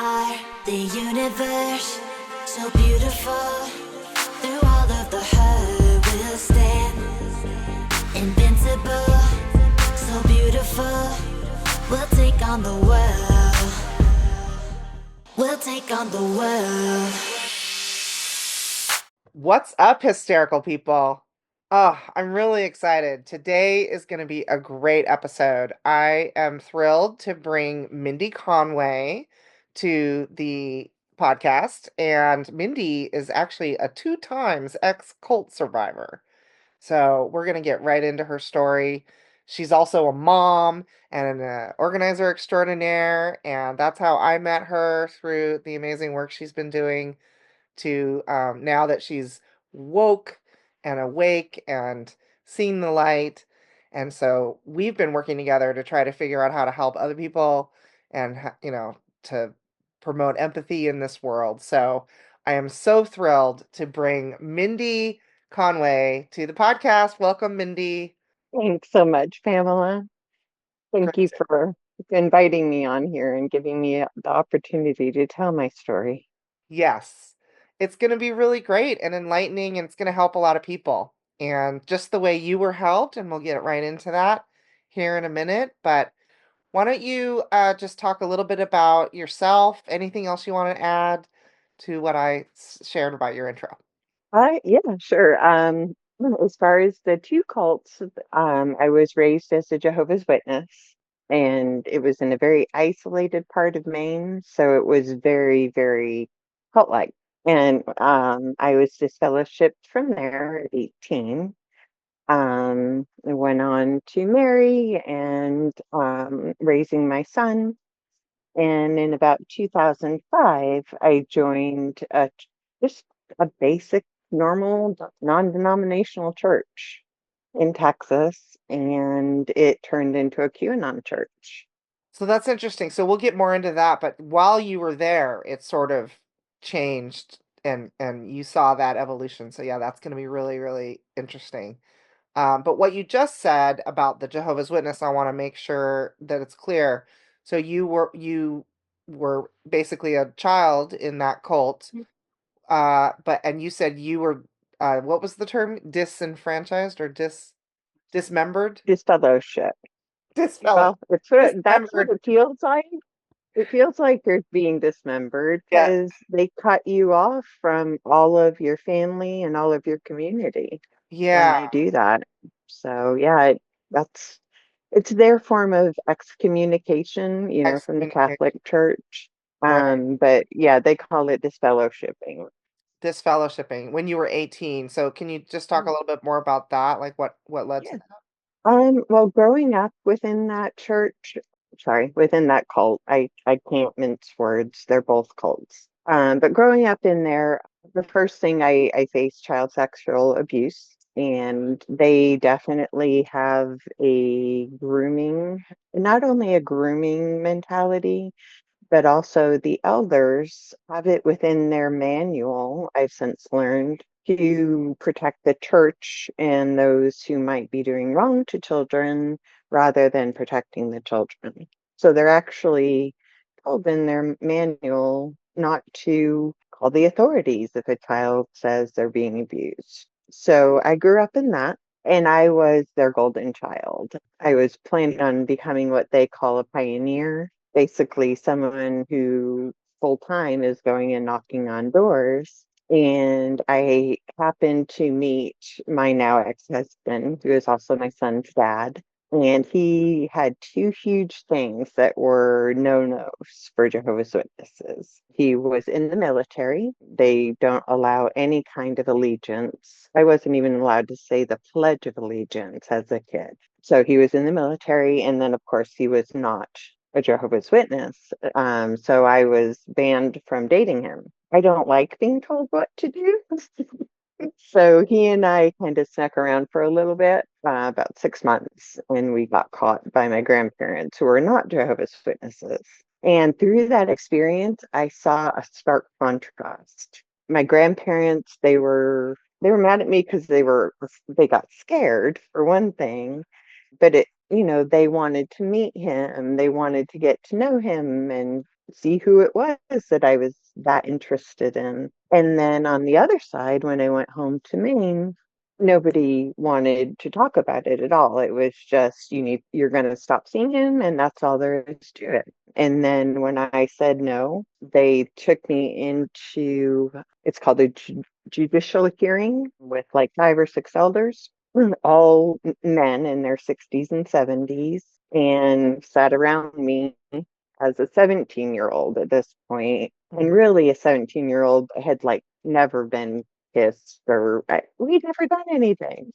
are the universe, so beautiful. Through all of the hurt, we'll stand invincible, so beautiful. We'll take on the world. We'll take on the world. What's up, hysterical people? Oh, I'm really excited. Today is going to be a great episode. I am thrilled to bring Mindy Conway to the podcast, and Mindy is actually a two times ex-cult survivor. So we're going to get right into her story. She's also a mom and an organizer extraordinaire, and that's how I met her through the amazing work she's been doing to now that she's woke and awake and seen the light. And so we've been working together to try to figure out how to help other people and, to promote empathy in this world. So I am so thrilled to bring Mindy Conway to the podcast. Welcome, Mindy. Thanks so much, Pamela. Thank you Great. for inviting me on here and giving me the opportunity to tell my story. Yes, it's going to be really great and enlightening, and it's going to help a lot of people. And just the way you were helped, and we'll get right into that here in a minute. But why don't you just talk a little bit about yourself? Anything else you want to add to what I shared about your intro? Yeah, sure. As far as the two cults, I was raised as a Jehovah's Witness, and it was in a very isolated part of Maine, so it was very, very cult-like. And I was disfellowshipped from there at 18. I went on to marry and raising my son. And in about 2005, I joined just a basic, normal, non-denominational church in Texas, and it turned into a QAnon church. So that's interesting. So we'll get more into that, but while you were there, it sort of changed and you saw that evolution. So yeah, that's going to be really, really interesting. But what you just said about the Jehovah's Witness, I want to make sure that it's clear. So you were basically a child in that cult, but and you said you were what was the term? Disenfranchised or dismembered? Disfellowship. Disfellowed. Well, that's what Dismembered. it feels like. It feels like you're being dismembered Yeah. because they cut you off from all of your family and all of your community when Yeah. they do that. So yeah, that's it's their form of excommunication, from the Excommunication. Catholic Church. Right. But yeah, they call it disfellowshipping. Disfellowshipping when you were 18. So can you just talk a Mm. little bit more about that? Like what led to Yeah. that? Well, growing up within that church, sorry, within that cult, I can't mince words. They're both cults. But growing up in there, the first thing I faced child sexual abuse, and they definitely have not only a grooming mentality, but also the elders have it within their manual, I've since learned, to protect the church and those who might be doing wrong to children rather than protecting the children. So they're actually told in their manual not to call the authorities if a child says they're being abused. So I grew up in that. And I was their golden child. I was planning on becoming what they call a pioneer, basically someone who full time is going and knocking on doors. And I happened to meet my now ex-husband, who is also my son's dad. And he had two huge things that were no-nos for Jehovah's Witnesses. He was in the military. They don't allow any kind of allegiance. I wasn't even allowed to say the Pledge of Allegiance as a kid. So he was in the military, and then, of course, he was not a Jehovah's Witness. So I was banned from dating him. I don't like being told what to do. So he and I kind of snuck around for a little bit, about 6 months, and we got caught by my grandparents who were not Jehovah's Witnesses. And through that experience, I saw a stark contrast. My grandparents, they were mad at me because they got scared for one thing, but they wanted to meet him, they wanted to get to know him, and see who it was that I was that interested in. And then on the other side, when I went home to Maine, nobody wanted to talk about it at all. It was just, you're going to stop seeing him, and that's all there is to it. And then when I said no, they took me into, it's called a judicial hearing with like 5 or 6 elders, all men in their 60s and 70s, and sat around me as a 17-year-old at this point. And really, a 17-year-old had like never been kissed or we'd never done anything.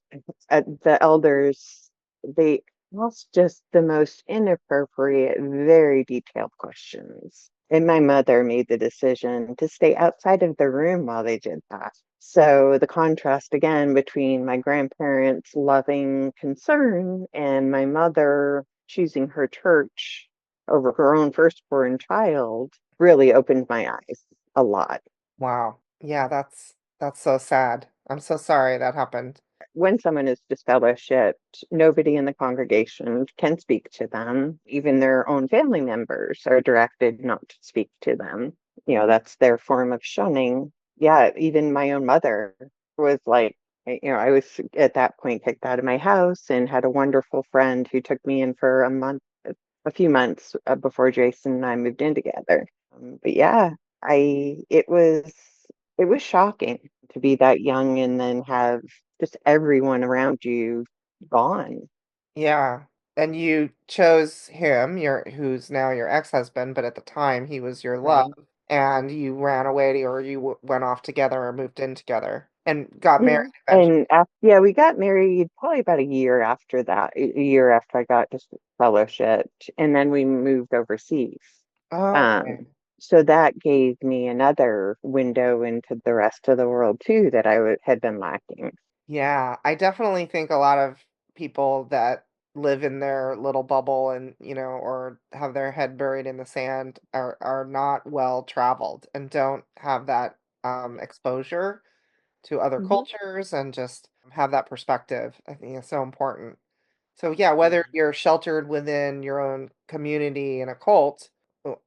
The elders, they asked just the most inappropriate, very detailed questions. And my mother made the decision to stay outside of the room while they did that. So the contrast again between my grandparents' loving concern and my mother choosing her church over her own firstborn child really opened my eyes a lot. Wow. Yeah, that's so sad. I'm so sorry that happened. When someone is disfellowshipped, nobody in the congregation can speak to them. Even their own family members are directed not to speak to them. That's their form of shunning. Yeah, even my own mother was like, I was at that point kicked out of my house and had a wonderful friend who took me in for a few months before Jason and I moved in together. But yeah, I it was shocking to be that young and then have just everyone around you gone. Yeah. And you chose him, who's now your ex-husband, but at the time he was your love, Right. and you ran away or you went off together or moved in together and got Mhm. married eventually. And after, yeah, we got married probably about a year after that, a year after I got just fellowshipped, and then we moved overseas. Oh, Um, okay. so that gave me another window into the rest of the world too that had been lacking. Yeah, I definitely think a lot of people that live in their little bubble and, or have their head buried in the sand are not well traveled and don't have that exposure to other Mhm. cultures and just have that perspective. I think it's so important. So yeah, Yeah. whether you're sheltered within your own community in a cult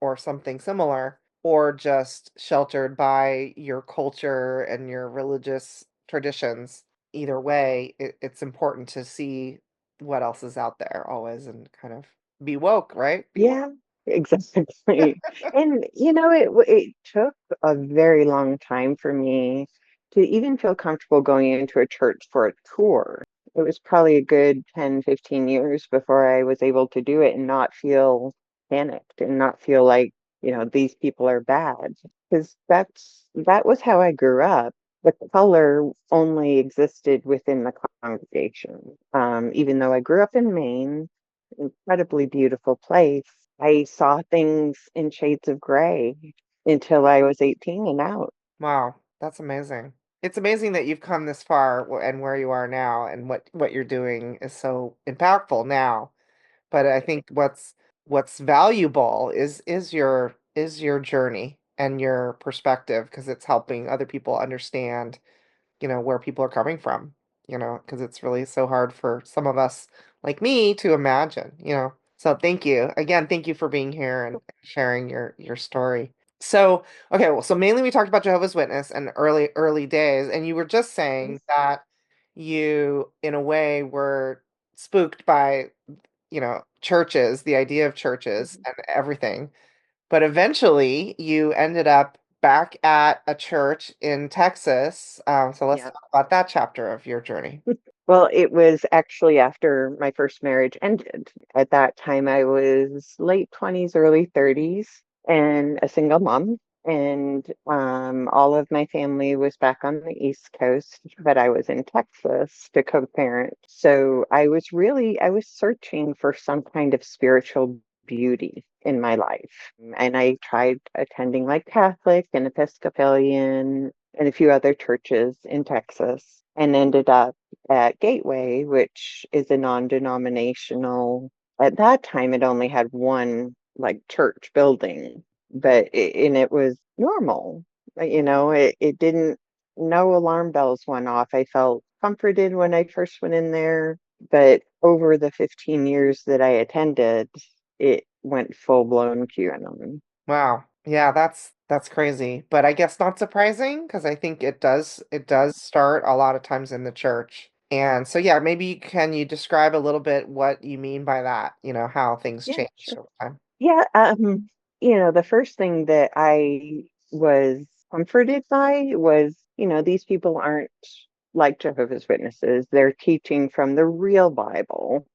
or something similar, or just sheltered by your culture and your religious traditions, either way, it's important to see what else is out there always and kind of be woke, right? Be woke. Yeah, exactly. And it took a very long time for me to even feel comfortable going into a church for a tour. It was probably a good 10, 15 years before I was able to do it and not feel panicked and not feel like, these people are bad. Because that was how I grew up. The color only existed within the congregation. Even though I grew up in Maine, incredibly beautiful place. I saw things in shades of gray until I was 18 and out. Wow, that's amazing. It's amazing that you've come this far and where you are now and what you're doing is so impactful now. But I think what's valuable is your journey and your perspective because it's helping other people understand, where people are coming from, because it's really so hard for some of us like me to imagine. So thank you. Again, thank you for being here and sharing your story. So, okay, well, so mainly we talked about Jehovah's Witness and early days, and you were just saying that you, in a way, were spooked by churches, the idea of churches Mhm. and everything. But eventually you ended up back at a church in Texas. So let's Yeah. talk about that chapter of your journey. Well, it was actually after my first marriage ended. At that time, I was late 20s, early 30s, and a single mom. And all of my family was back on the East Coast, but I was in Texas to co-parent. So I was searching for some kind of spiritual beauty in my life. And I tried attending like Catholic and Episcopalian and a few other churches in Texas and ended up at Gateway, which is a non-denominational. At that time, it only had one like church building, and it was normal. It didn't. No alarm bells went off. I felt comforted when I first went in there, but over the 15 years that I attended, it went full blown QAnon. Wow. Yeah, that's crazy. But I guess not surprising because I think it does start a lot of times in the church. And so yeah, maybe can you describe a little bit what you mean by that, how things Yeah, changed sure. over time. Yeah, the first thing that I was comforted by was, these people aren't like Jehovah's Witnesses. They're teaching from the real Bible.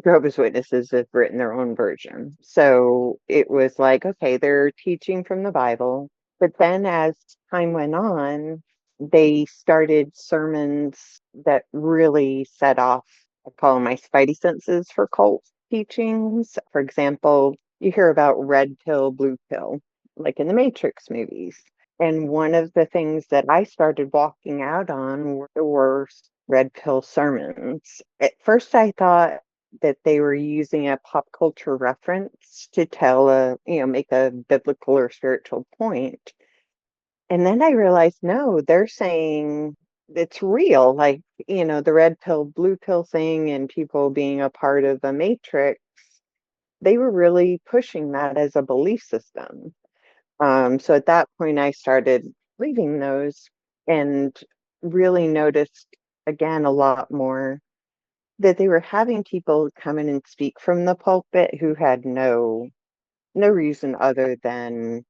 Jehovah's Witnesses have written their own version. So it was like, okay, they're teaching from the Bible. But then as time went on, they started sermons that really set off, I call them my spidey senses for cult teachings. For example, you hear about red pill, blue pill, like in the Matrix movies. And one of the things that I started walking out on were red pill sermons. At first, I thought that they were using a pop culture reference to tell make a biblical or spiritual point. And then I realized, no, they're saying it's real, like, the red pill, blue pill thing and people being a part of the matrix. They were really pushing that as a belief system. So at that point, I started reading those and really noticed again a lot more that they were having people come in and speak from the pulpit who had no reason other than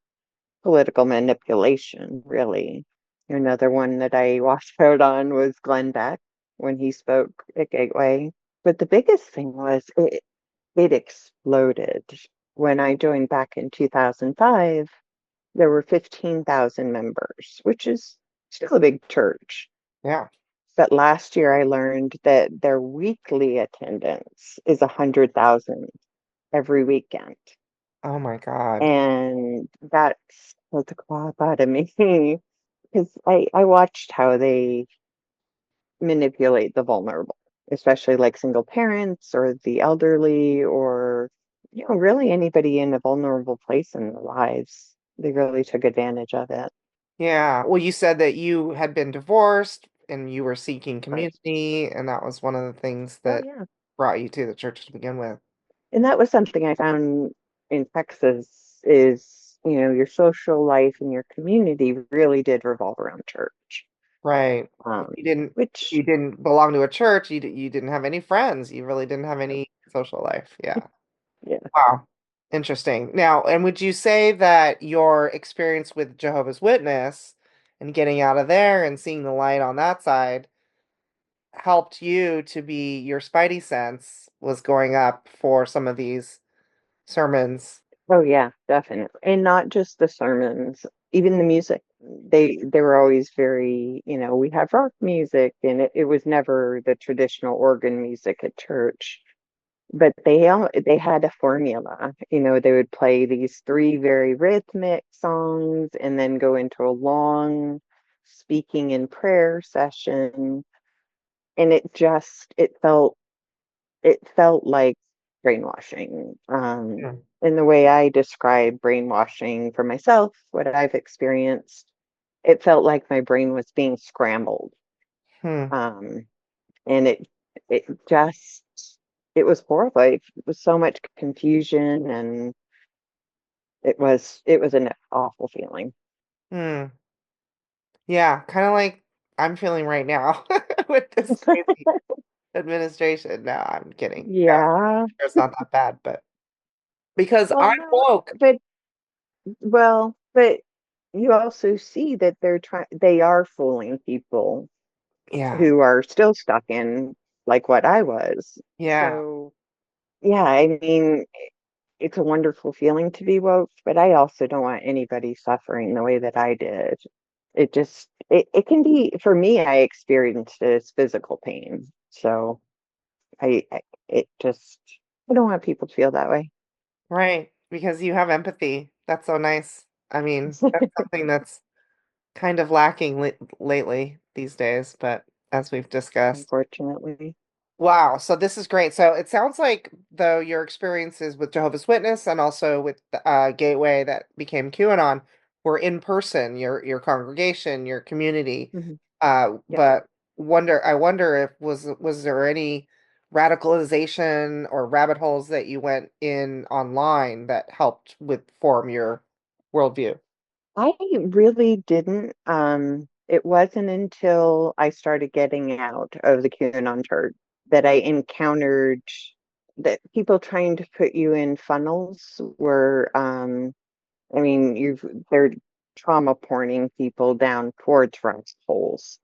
political manipulation, really. Another one that I watched out on was Glenn Beck when he spoke at Gateway. But the biggest thing was it exploded. When I joined back in 2005, there were 15,000 members, which is still a big church. Yeah. But last year I learned that their weekly attendance is 100,000 every weekend. Oh my God. And that's what the claw out of me because I watched how they manipulate the vulnerable, especially like single parents or the elderly or, really anybody in a vulnerable place in their lives. They really took advantage of it. Yeah. Well, you said that you had been divorced and you were seeking Right. community, and that was one of the things Oh, that yeah. brought you to the church to begin with. And that was something I found in Texas is, your social life and your community really did revolve around church. Right. If Um, you which, didn't belong to a church, you didn't have any friends. You really didn't have any social life. Yeah. yeah. Wow. Interesting. Now, and would you say that your experience with Jehovah's Witness and getting out of there and seeing the light on that side helped you to be your spidey sense was going up for some of these sermons? Oh yeah, definitely. And not just the sermons, even the music. They were always very, we have rock music and it was never the traditional organ music at church. But they had a formula. They would play these three very rhythmic songs and then go into a long speaking and prayer session. And it felt like brainwashing. Hmm. In the way I describe brainwashing for myself, what I've experienced, it felt like my brain was being scrambled. Hmm. Um, and it just, it was horrible. It was so much confusion and it was an awful feeling. Hmm. Yeah, kind of like I'm feeling right now with this crazy administration. No, I'm kidding. Yeah, Yeah. it's not that bad, but because Well, I'm no, woke. but you also see that they are fooling people Yeah. who are still stuck in like what I was. Yeah. So, yeah, I mean, it's a wonderful feeling to be woke, but I also don't want anybody suffering the way that I did. It can be, for me, I experienced it as physical pain. So I it just, I don't want people to feel that way. Right. Because you have empathy. That's so nice. I mean, that's something that's kind of lacking lately these days, but as we've discussed. Unfortunately. Wow, so this is great. So it sounds like though your experiences with Jehovah's Witness and also with Gateway that became QAnon were in person, your congregation, your community. Mhm. Yep. But I wonder if was there any radicalization or rabbit holes that you went in online that helped with form your worldview? I really didn't. It wasn't until I started getting out of the QAnon church that I encountered that people trying to put you in funnels were, I mean, they're trauma porning people down towards rabbit holes.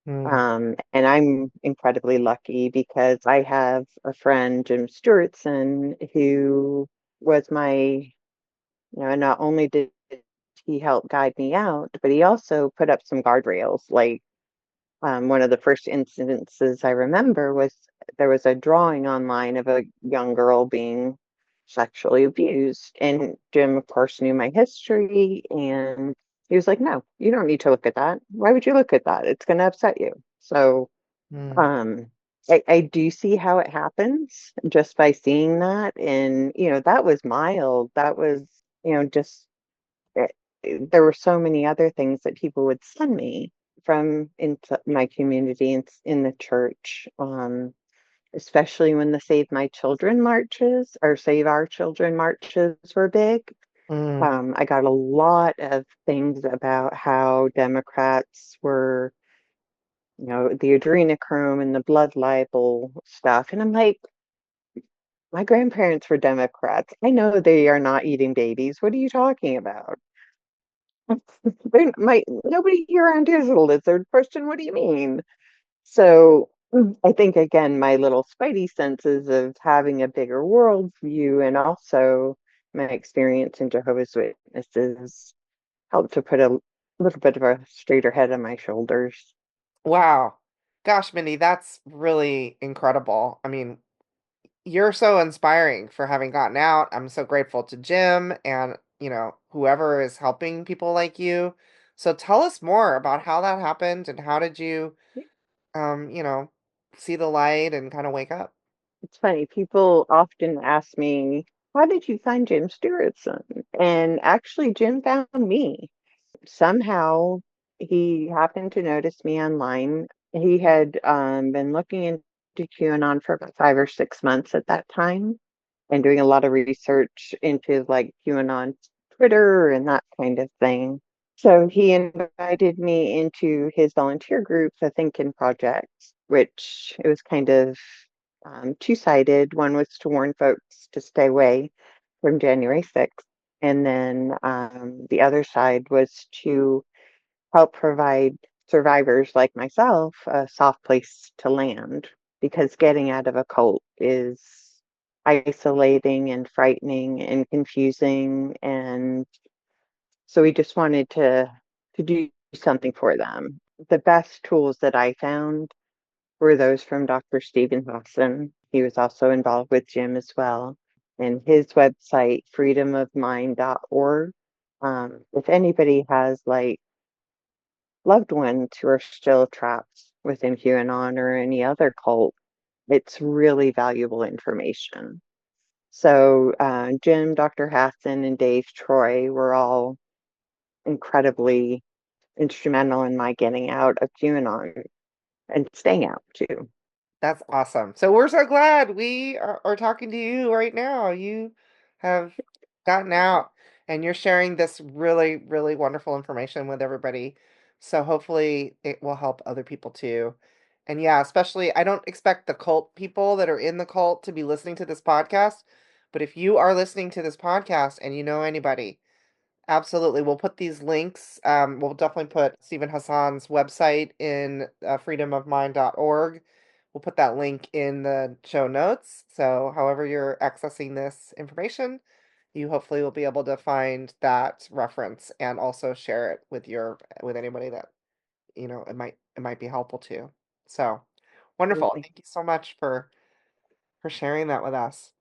Mm, And I'm incredibly lucky because I have a friend, Jim Stewartson, who was not only did he help guide me out, but he also put up some guardrails. Like one of the first incidences I remember was there was a drawing online of a young girl being sexually abused. And Jim, of course, knew my history and he was like, no, you don't need to look at that. Why would you look at that? It's going to upset you. So mm, um, I do see how it happens just by seeing that. And, that was mild. That was, just it, there were so many other things that people would send me from into my community and in the church, especially when the Save My Children marches or Save Our Children marches were big. mm, I got a lot of things about how Democrats were, the adrenochrome and the blood libel stuff. And I'm like, my grandparents were Democrats. I know they are not eating babies. What are you talking about? Nobody here around here is a lizard person. What do you mean? So I think again, my little spidey senses of having a bigger world view and also my experience in Jehovah's Witnesses helped to put a little bit of a straighter head on my shoulders. wow. Gosh, Mindy, that's really incredible. I mean, you're so inspiring for having gotten out. I'm so grateful to Jim and, whoever is helping people like you. So tell us more about how that happened and how did you, um, you know, see the light and kind of wake up? It's funny, people often ask me, how did you find Jim Stewartson? And actually, Jim found me. Somehow he happened to notice me online. He had been looking into QAnon for about 5 or 6 months at that time and doing a lot of research into like QAnon Twitter and that kind of thing. So he invited me into his volunteer group, the Thinkin Project, which it was kind of two-sided. One was to warn folks to stay away from January 6th. And then the other side was to help provide survivors like myself a soft place to land because getting out of a cult is isolating and frightening and confusing. And so we just wanted to do something for them. The best tools that I found were those from Dr. Stephen Hassan. He was also involved with Jim as well. And his website, freedomofmind.org. If anybody has like loved ones who are still trapped within QAnon or any other cult, it's really valuable information. So Jim, Dr. Hassan, and Dave Troy were all incredibly instrumental in my getting out of QAnon and staying out too. That's awesome. So we're so glad we are talking to you right now. You have gotten out and you're sharing this really, really wonderful information with everybody. So hopefully it will help other people too. And yeah, especially I don't expect the cult people that are in the cult to be listening to this podcast. But if you are listening to this podcast and you know anybody, absolutely. We'll put these links. We'll definitely put Stephen Hassan's website in freedomofmind.org. We'll put that link in the show notes. So, however you're accessing this information, you hopefully will be able to find that reference and also share it with anybody that it might be helpful to. So, wonderful. Absolutely. Thank you so much for sharing that with us.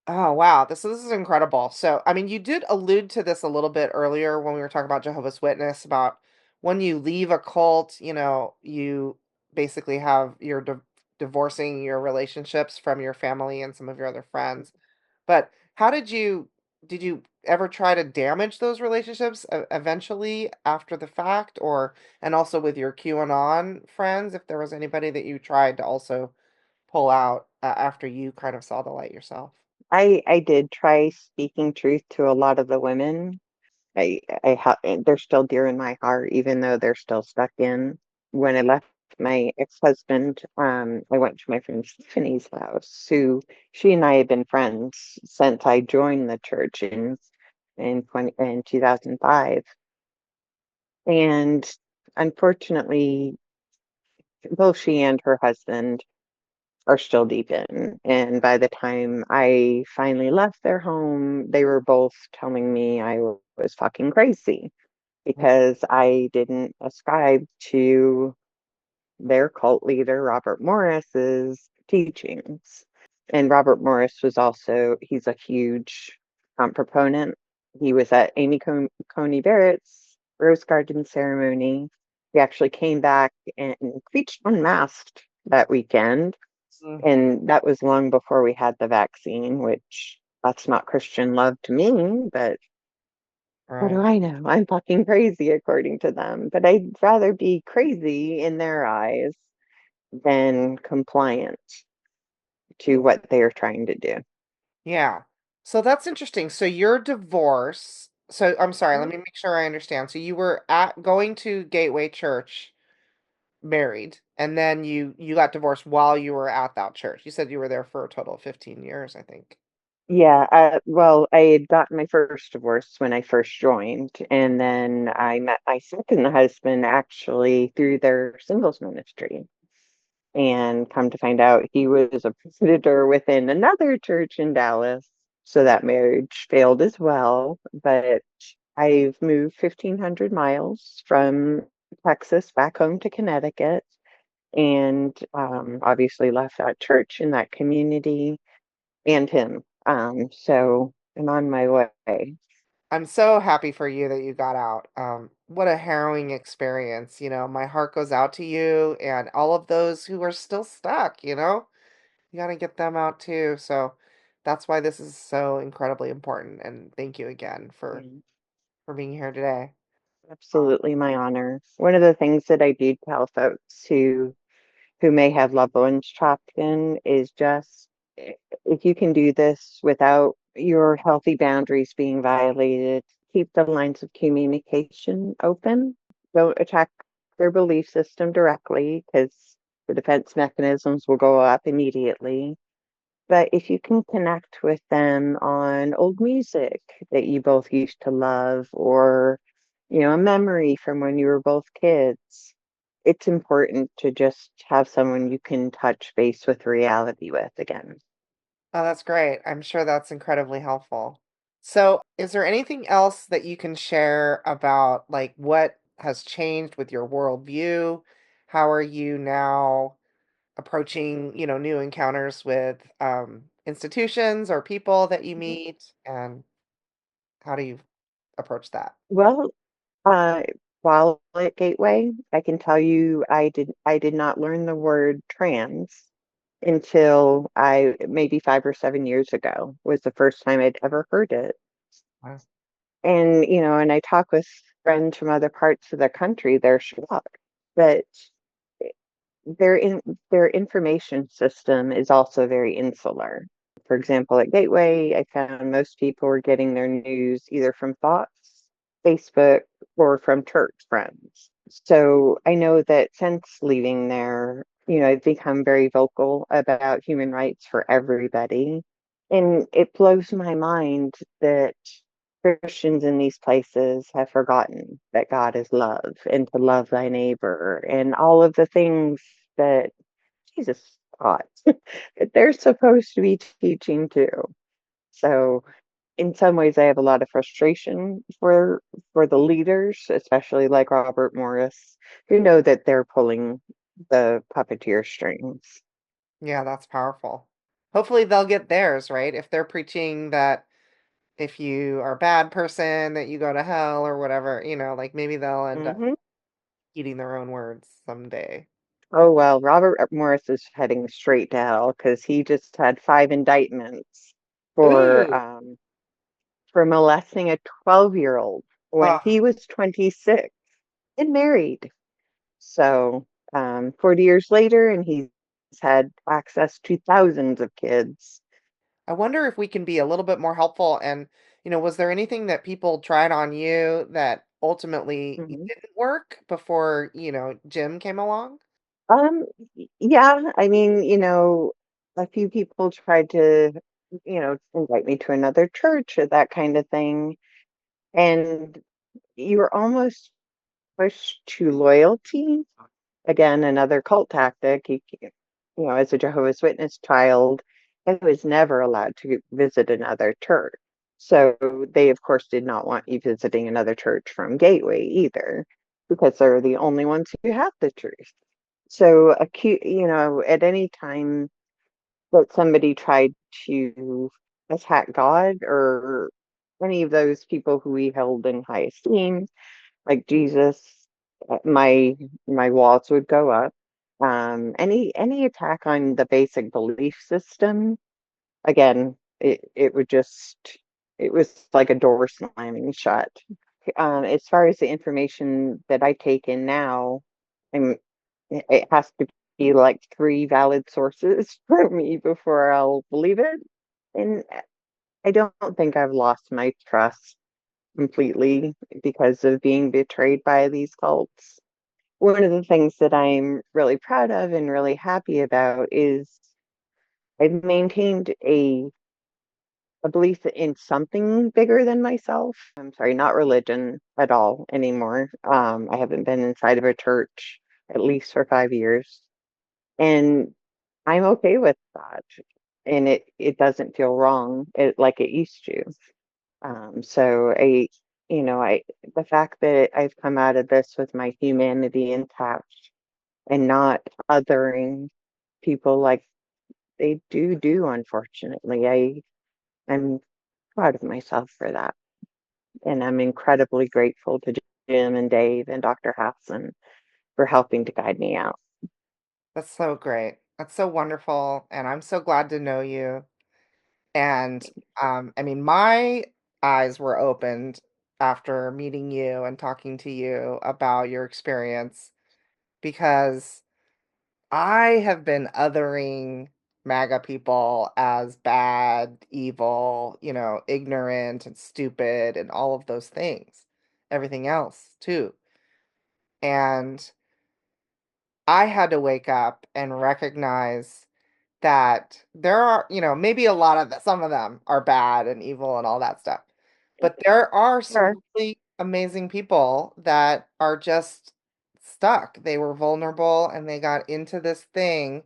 Oh, wow. This is incredible. So, I mean, you did allude to this a little bit earlier when we were talking about Jehovah's Witness about when you leave a cult, you basically you're divorcing your relationships from your family and some of your other friends. But how did you ever try to damage those relationships eventually after the fact and also with your QAnon friends, if there was anybody that you tried to also pull out after you kind of saw the light yourself? I did try speaking truth to a lot of the women. they're still dear in my heart, even though they're still stuck in. When I left my ex-husband, I went to my friend Stephanie's house, who she and I had been friends since I joined the church in 2005. And unfortunately, both she and her husband are still deep in. And by the time I finally left their home, they were both telling me I was fucking crazy because I didn't ascribe to their cult leader, Robert Morris's teachings. And Robert Morris was also, he's a huge proponent. He was at Coney Barrett's Rose Garden ceremony. He actually came back and preached unmasked that weekend. Mm, And that was long before we had the vaccine, which that's not Christian love to me, but what do right. I know? I'm fucking crazy according to them. But I'd rather be crazy in their eyes than compliant to what they're trying to do. Yeah. So that's interesting. So your divorce, so I'm sorry, let Mhm. me make sure I understand. So you were at going to Gateway Church married, and then you got divorced while you were at that church. You said you were there for a total of 15 years, I think. Yeah, well, I had gotten my first divorce when I first joined, and then I met my second husband actually through their singles ministry. And come to find out, he was a visitor within another church in Dallas. So that marriage failed as well. But I've moved 1,500 miles from Texas back home to Connecticut and obviously left that church in that community and him. So I'm on my way. I'm so happy for you that you got out. What a harrowing experience. My heart goes out to you and all of those who are still stuck. You got to get them out too. So that's why this is so incredibly important. And thank you again for being here today. Um, Absolutely my honor. One of the things that I do tell folks who may have loved ones trapped in is just if you can do this without your healthy boundaries being violated, keep the lines of communication open. Don't attack their belief system directly because the defense mechanisms will go up immediately. But if you can connect with them on old music that you both used to love or, a memory from when you were both kids, it's important to just have someone you can touch base with reality with again. Oh, that's great. I'm sure that's incredibly helpful. So, is there anything else that you can share about like what has changed with your worldview? How are you now approaching, new encounters with institutions or people that you Mhm. meet, and how do you approach that? Well, uh, while at Gateway, I can tell you I did not learn the word trans until I maybe 5 or 7 years ago was the first time I'd ever heard it. Wow. And, and I talk with friends from other parts of the country, they're shocked. But their in their information system is also very insular. For example, at Gateway, I found most people were getting their news either from thoughts, Facebook, or from church friends. So I know that since leaving there, I've become very vocal about human rights for everybody. And it blows my mind that Christians in these places have forgotten that God is love and to love thy neighbor and all of the things that Jesus taught that they're supposed to be teaching too. So in some ways I have a lot of frustration for the leaders, especially like Robert Morris, who know that they're pulling the puppeteer strings. Yeah, that's powerful. Hopefully they'll get theirs, right? If they're preaching that if you are a bad person, that you go to hell or whatever, like maybe they'll end up Hmm. eating their own words someday. Oh well, Robert Morris is heading straight to hell because he just had 5 indictments for Ooh. um, for molesting a 12-year-old when Oh, he was 26 and married. So, 40 years later, and he's had access to thousands of kids. I wonder if we can be a little bit more helpful and was there anything that people tried on you that ultimately Mhm. didn't work before, Jim came along? Um, yeah, I mean, a few people tried to, invite me to another church or that kind of thing. And you were almost pushed to loyalty. Again, another cult tactic. As a Jehovah's Witness child, I was never allowed to visit another church. So they, of course, did not want you visiting another church from Gateway either, because they're the only ones who have the truth. So at any time that somebody tried to attack God or any of those people who we held in high esteem, like Jesus, my walls would go up. Any attack on the basic belief system, again, it was like a door slamming shut. As far as the information that I take in now, I'm it has to be like three valid sources for me before I'll believe it. And I don't think I've lost my trust completely because of being betrayed by these cults. One of the things that I'm really proud of and really happy about is I've maintained a belief in something bigger than myself. I'm sorry, not religion at all anymore. I haven't been inside of a church at least for 5 years. And I'm okay with that. And it doesn't feel wrong like it used to. So the fact that I've come out of this with my humanity intact and not othering people like they do, unfortunately. I'm proud of myself for that. And I'm incredibly grateful to Jim and Dave and Dr. Hassan for helping to guide me out. That's so great. That's so wonderful. And I'm so glad to know you. And I mean, my eyes were opened after meeting you and talking to you about your experience because I have been othering MAGA people as bad, evil, ignorant and stupid and all of those things. Everything else too. And I had to wake up and recognize that there are, maybe a lot of some of them are bad and evil and all that stuff. But there are some Sure. really amazing people that are just stuck. They were vulnerable and they got into this thing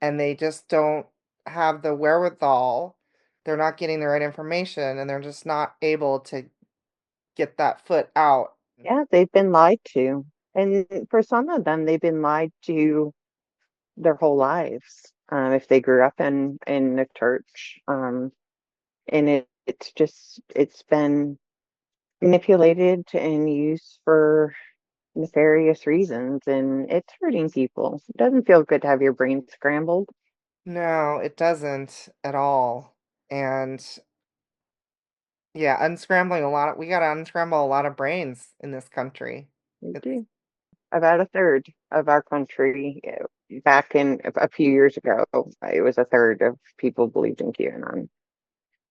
and they just don't have the wherewithal. They're not getting the right information and they're just not able to get that foot out. Yeah, they've been lied to. And for some of them, they've been lied to their whole lives. If they grew up in the church, and it's been manipulated and used for nefarious reasons, and it's hurting people. It doesn't feel good to have your brain scrambled. No, it doesn't at all. And yeah, unscrambling a lot. We got to unscramble a lot of brains in this country. We It's do. About a third of our country, back in a few years ago, it was a third of people believed in QAnon.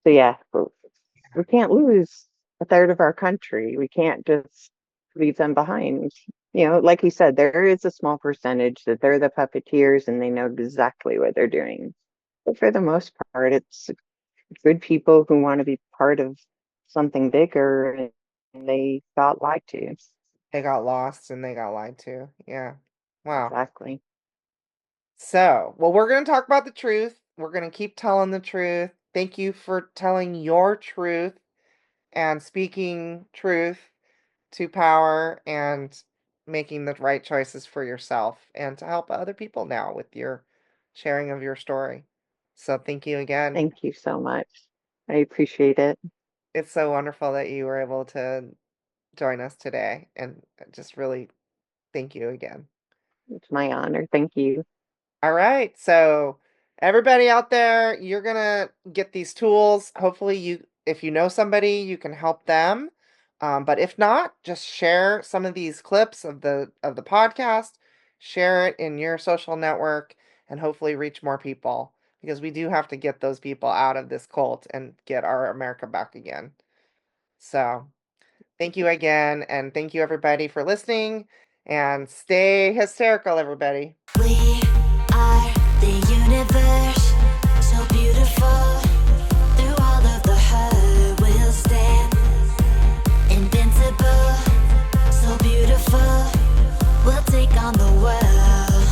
So yeah, we can't lose a third of our country. We can't just leave them behind. Like you said, there is a small percentage that they're the puppeteers and they know exactly what they're doing. But for the most part, it's good people who want to be part of something bigger and they got lied to. they got lost and they got lied to. Yeah. Wow. Exactly. So, well, we're going to talk about the truth. We're going to keep telling the truth. Thank you for telling your truth and speaking truth to power and making the right choices for yourself and to help other people now with your sharing of your story. So, thank you again. Thank you so much. I appreciate it. It's so wonderful that you were able to join us today and just really thank you again. It's my honor. Thank you. All right. So everybody out there, you're going to get these tools. Hopefully if you know somebody, you can help them. But if not, just share some of these clips of the podcast, share it in your social network and hopefully reach more people. because we do have to get those people out of this cult and get our America back again. So, thank you again, and thank you everybody for listening, and stay hysterical, everybody. We are the universe, so beautiful. Through all of the hurt, we'll stand invincible, so beautiful. We'll take on the world.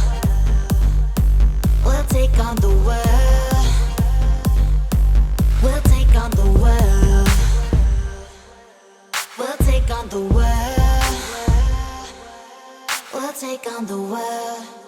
We'll take on the world. We'll take on the world. We'll take on the world. We'll take on the world.